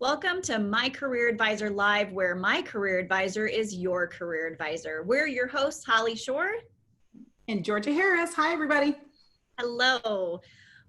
Welcome to My Career Advisor Live, where my career advisor is your career advisor. We're your hosts, Holly Shore and Georgia Harris. Hi, everybody. Hello.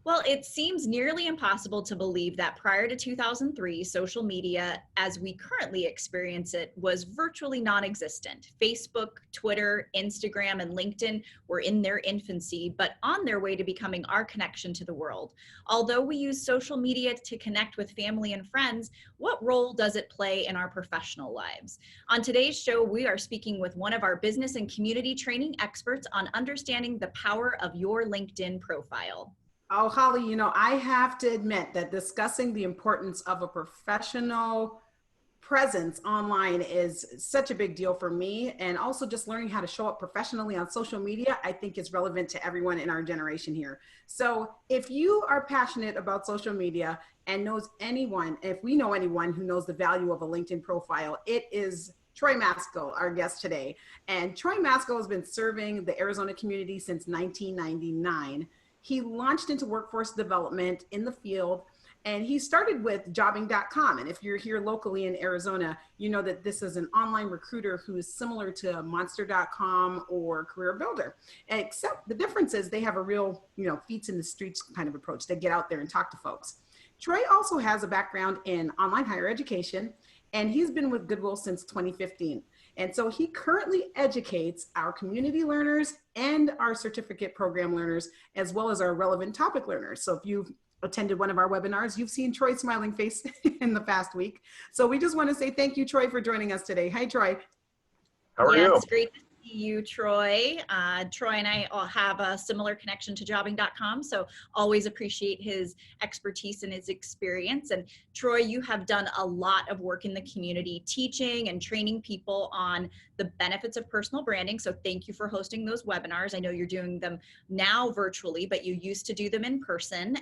Well, it seems nearly impossible to believe that prior to 2003, social media, as we currently experience it, was virtually non-existent. Facebook, Twitter, Instagram, and LinkedIn were in their infancy, but on their way to becoming our connection to the world. Although we use social media to connect with family and friends, what role does it play in our professional lives? On today's show, we are speaking with one of our business and community training experts on understanding the power of your LinkedIn profile. Oh, Holly, I have to admit that discussing the importance of a professional presence online is such a big deal for me. And also just learning how to show up professionally on social media, I think is relevant to everyone in our generation here. So if you are passionate about social media and knows anyone, if we know anyone who knows the value of a LinkedIn profile, it is Troy Maskell, our guest today. And Troy Maskell has been serving the Arizona community since 1999. He launched into workforce development in the field, and he started with jobbing.com. And if you're here locally in Arizona, you know that this is an online recruiter who is similar to monster.com or Career Builder, except the difference is they have a real, feet in the streets kind of approach. They get out there and talk to folks. Troy also has a background in online higher education, and he's been with Goodwill since 2015. And so he currently educates our community learners and our certificate program learners, as well as our relevant topic learners. So if you've attended one of our webinars, you've seen Troy's smiling face in the past week. So we just want to say thank you, Troy, for joining us today. Hi, Troy. How are you? It's great to see you, Troy. Troy and I all have a similar connection to jobbing.com, so always appreciate his expertise and his experience. And Troy, you have done a lot of work in the community, teaching and training people on the benefits of personal branding. So thank you for hosting those webinars. I know you're doing them now virtually, but you used to do them in person.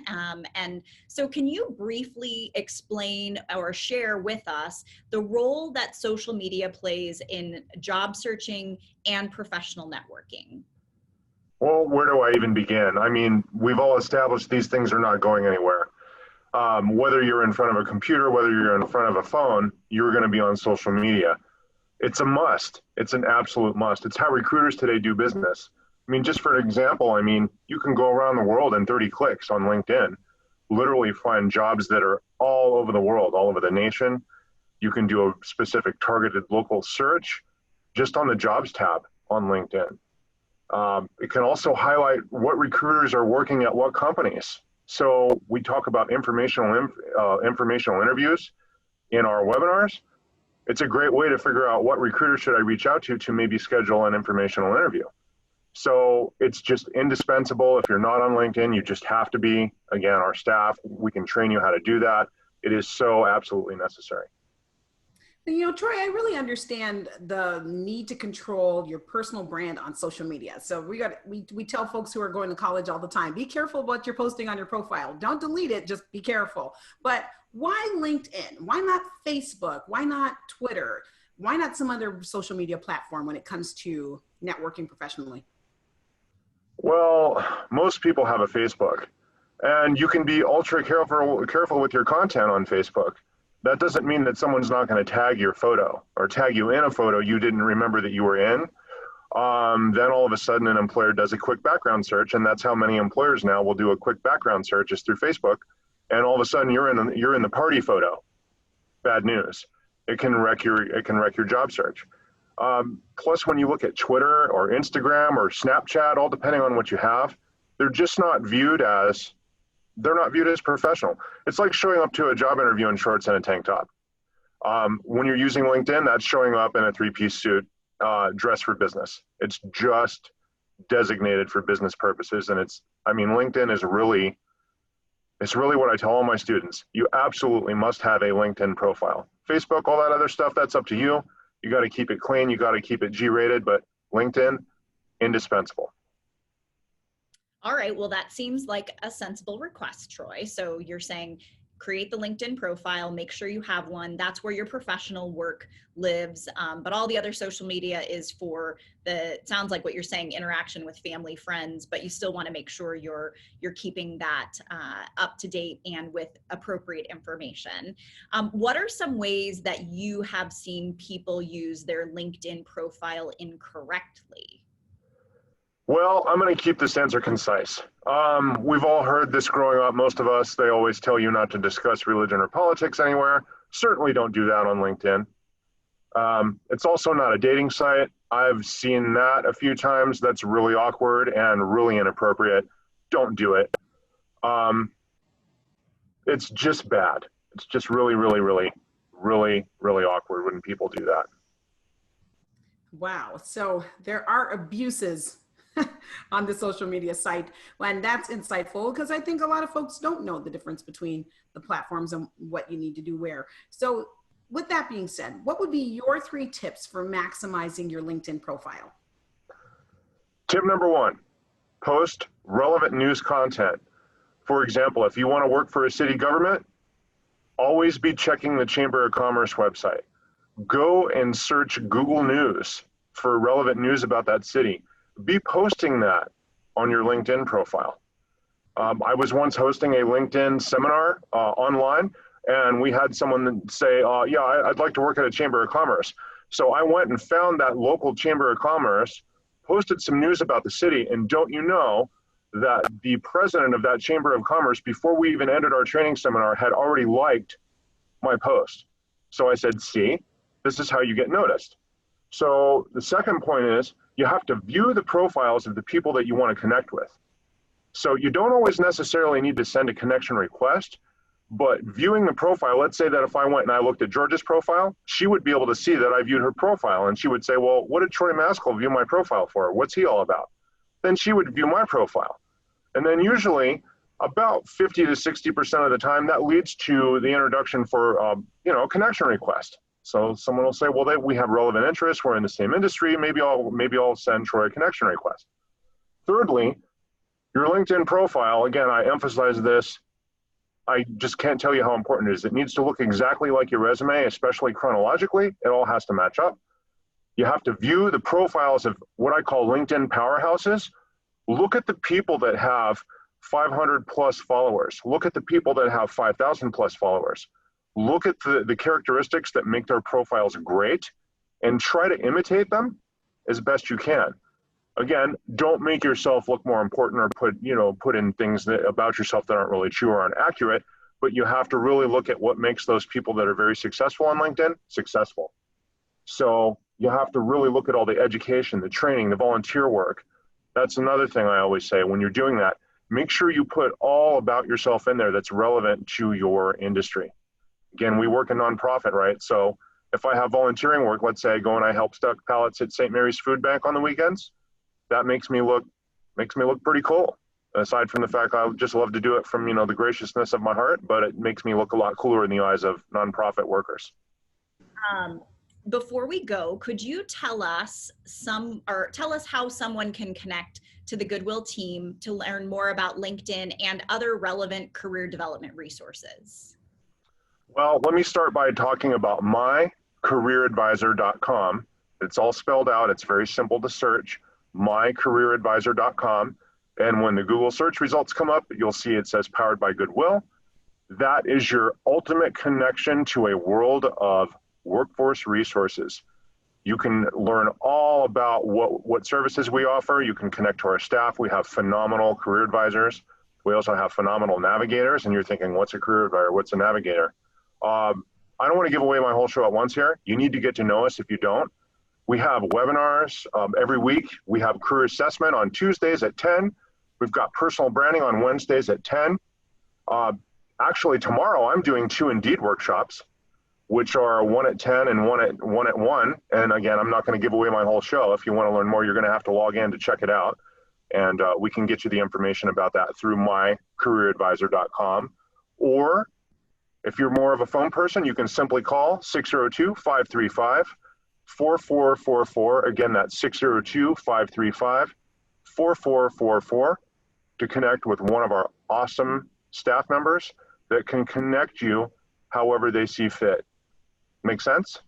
And so can you briefly explain or share with us the role that social media plays in job searching and professional networking? Well, where do I even begin? I mean, we've all established these things are not going anywhere. Whether you're in front of a computer, whether you're in front of a phone, you're going to be on social media. It's a must. It's an absolute must. It's how recruiters today do business. I mean, just for example, you can go around the world in 30 clicks on LinkedIn, literally find jobs that are all over the world, all over the nation. You can do a specific targeted local search just on the jobs tab on LinkedIn. It can also highlight what recruiters are working at what companies. So we talk about informational interviews in our webinars. It's a great way to figure out what recruiter should I reach out to maybe schedule an informational interview. So it's just indispensable. If you're not on LinkedIn, you just have to be. Again, our staff, we can train you how to do that. It is so absolutely necessary. Troy, I really understand the need to control your personal brand on social media. So we tell folks who are going to college all the time, be careful what you're posting on your profile. Don't delete it, just be careful. But why LinkedIn? Why not Facebook? Why not Twitter? Why not some other social media platform when it comes to networking professionally? Well, most people have a Facebook, and you can be ultra careful with your content on Facebook. That doesn't mean that someone's not going to tag your photo or tag you in a photo you didn't remember that you were in. Then all of a sudden an employer does a quick background search, and that's how many employers now will do a quick background search is through Facebook. And all of a sudden you're in the party photo. Bad news. It can wreck your job search. Plus, when you look at Twitter or Instagram or Snapchat, all depending on what you have, they're not viewed as professional. It's like showing up to a job interview in shorts and a tank top. When you're using LinkedIn, that's showing up in a three-piece suit, dressed for business. It's just designated for business purposes. And LinkedIn is really what I tell all my students. You absolutely must have a LinkedIn profile. Facebook, all that other stuff, that's up to you. You got to keep it clean. You got to keep it G-rated, but LinkedIn, indispensable. All right, well, that seems like a sensible request, Troy. So you're saying create the LinkedIn profile, make sure you have one. That's where your professional work lives. But all the other social media is for it sounds like what you're saying, interaction with family, friends, but you still want to make sure you're keeping that up to date and with appropriate information. What are some ways that you have seen people use their LinkedIn profile incorrectly? Well, I'm going to keep this answer concise. We've all heard this growing up. Most of us, they always tell you not to discuss religion or politics anywhere. Certainly don't do that on LinkedIn. It's also not a dating site. I've seen that a few times. That's really awkward and really inappropriate. Don't do it. It's just bad. It's just really, really, really, really, really awkward when people do that. Wow. So there are abuses on the social media site, and that's insightful because I think a lot of folks don't know the difference between the platforms and what you need to do where. So with that being said, what would be your 3 tips for maximizing your LinkedIn profile? Tip number 1, post relevant news content. For example, if you want to work for a city government, always be checking the Chamber of Commerce website. Go and search Google News for relevant news about that city. Be posting that on your LinkedIn profile. I was once hosting a LinkedIn seminar online, and we had someone say, yeah, I'd like to work at a Chamber of Commerce. So I went and found that local Chamber of Commerce, posted some news about the city, and don't you know that the president of that Chamber of Commerce, before we even ended our training seminar, had already liked my post. So I said, see, this is how you get noticed. So the second point is you have to view the profiles of the people that you want to connect with. So you don't always necessarily need to send a connection request, but viewing the profile, let's say that if I went and I looked at George's profile, she would be able to see that I viewed her profile, and she would say, well, what did Troy Maskell view my profile for? What's he all about? Then she would view my profile. And then usually about 50 to 60% of the time that leads to the introduction for a connection request. So someone will say, well, we have relevant interests, we're in the same industry, maybe I'll send Troy a connection request. Thirdly, your LinkedIn profile, again, I emphasize this, I just can't tell you how important it is. It needs to look exactly like your resume, especially chronologically. It all has to match up. You have to view the profiles of what I call LinkedIn powerhouses. Look at the people that have 500 plus followers. Look at the people that have 5,000 plus followers. Look at the characteristics that make their profiles great and try to imitate them as best you can. Again, don't make yourself look more important or put in things about yourself that aren't really true or aren't accurate, but you have to really look at what makes those people that are very successful on LinkedIn successful. So you have to really look at all the education, the training, the volunteer work. That's another thing I always say when you're doing that. Make sure you put all about yourself in there that's relevant to your industry. Again, we work in nonprofit, right? So if I have volunteering work, let's say I go and I help stock pallets at St. Mary's Food Bank on the weekends, that makes me look pretty cool. Aside from the fact I just love to do it from the graciousness of my heart, but it makes me look a lot cooler in the eyes of nonprofit workers. Before we go, could you tell us how someone can connect to the Goodwill team to learn more about LinkedIn and other relevant career development resources? Well, let me start by talking about mycareeradvisor.com. It's all spelled out. It's very simple to search, mycareeradvisor.com. And when the Google search results come up, you'll see it says powered by Goodwill. That is your ultimate connection to a world of workforce resources. You can learn all about what services we offer. You can connect to our staff. We have phenomenal career advisors. We also have phenomenal navigators. And you're thinking, what's a career advisor? What's a navigator? I don't want to give away my whole show at once here. You need to get to know us if you don't. We have webinars every week. We have career assessment on Tuesdays at 10. We've got personal branding on Wednesdays at 10. Actually, tomorrow I'm doing 2 Indeed workshops, which are one at 10 and one at 1. And again, I'm not going to give away my whole show. If you want to learn more, you're going to have to log in to check it out. And we can get you the information about that through mycareeradvisor.com. Or if you're more of a phone person, you can simply call 602-535-4444. Again, that's 602-535-4444 to connect with one of our awesome staff members that can connect you however they see fit. Make sense?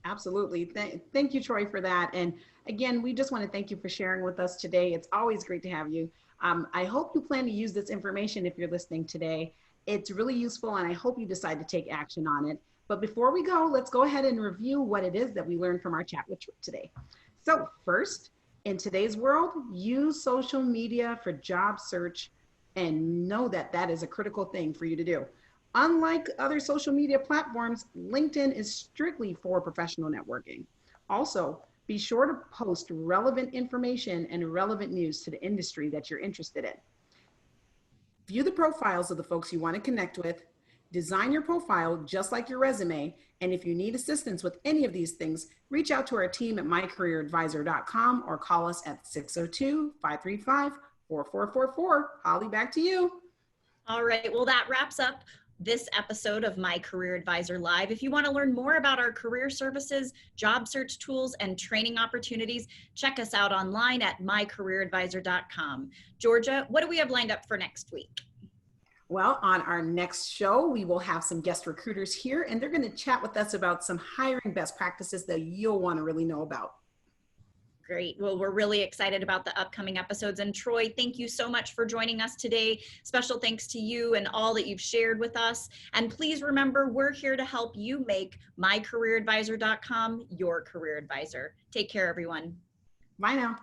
Absolutely. Thank you, Troy, for that. And again, we just want to thank you for sharing with us today. It's always great to have you. I hope you plan to use this information if you're listening today. It's really useful, and I hope you decide to take action on it. But before we go, let's go ahead and review what it is that we learned from our chat with Troy today. So first, in today's world, use social media for job search, and know that that is a critical thing for you to do. Unlike other social media platforms, LinkedIn is strictly for professional networking. Also, be sure to post relevant information and relevant news to the industry that you're interested in. View the profiles of the folks you want to connect with, design your profile just like your resume, and if you need assistance with any of these things, reach out to our team at mycareeradvisor.com or call us at 602-535-4444. Holly, back to you. All right, well, that wraps up this episode of My Career Advisor Live. If you want to learn more about our career services, job search tools, and training opportunities, check us out online at mycareeradvisor.com. Georgia, what do we have lined up for next week? Well, on our next show, we will have some guest recruiters here, and they're going to chat with us about some hiring best practices that you'll want to really know about. Great. Well, we're really excited about the upcoming episodes. And Troy, thank you so much for joining us today. Special thanks to you and all that you've shared with us. And please remember, we're here to help you make mycareeradvisor.com your career advisor. Take care, everyone. Bye now.